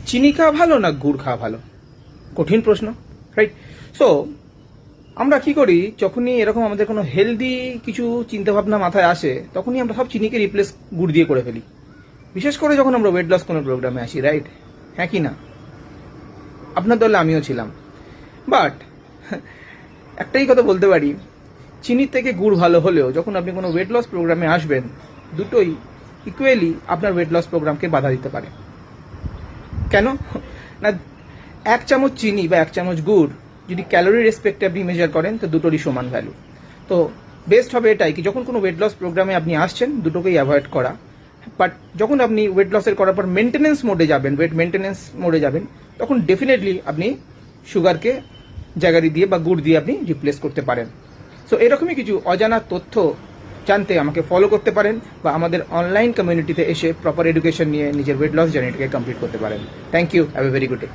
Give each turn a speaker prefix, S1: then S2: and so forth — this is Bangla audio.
S1: চিনি খাওয়া ভালো না গুড় খাওয়া ভালো? কঠিন প্রশ্ন, রাইট? সো আমরা কি করি, যখনই এরকম আমাদের কোনো হেলদি কিছু চিন্তাভাবনা মাথায় আসে, তখনই আমরা সব চিনিকে রিপ্লেস গুড় দিয়ে করে ফেলি। বিশেষ করে যখন আমরা ওয়েট লস কোনো প্রোগ্রামে আসি, রাইট? হ্যাঁ কি না? আপনার দলে আমিও ছিলাম। বাট একটাই কথা বলতে পারি, চিনির থেকে গুড় ভালো হলেও যখন আপনি কোনো ওয়েট লস প্রোগ্রামে আসবেন, দুটোই ইকুয়ালি আপনার ওয়েট লস প্রোগ্রামকে বাধা দিতে পারে। কেন না, 1 চামচ চিনি বা 1 চামচ গুড় যদি ক্যালোরি রেসপেক্টে আপনি মেজার করেন, তো দুটোরই সমান ভ্যালু। তো বেস্ট হবে এটাই কি, যখন কোনো ওয়েট লস প্রোগ্রামে আপনি আসছেন, দুটোকেই অ্যাভয়েড করা। বাট যখন আপনি ওয়েট লসের করার পর মেনটেনেন্স মোডে যাবেন, ওয়েট মেনটেনেন্স মোডে যাবেন, তখন ডেফিনেটলি আপনি সুগারকে জাগারি দিয়ে বা গুড় দিয়ে আপনি রিপ্লেস করতে পারেন। সো এরকমই কিছু অজানা তথ্য জানতে আমাকে ফলো করতে পারেন, বা আমাদের অনলাইন কমিউনিটিতে এসে প্রপার এডুকেশন নিয়ে নিজের ওয়েট লস জার্নিটাকে কমপ্লিট করতে পারেন। Thank you, have a very good day.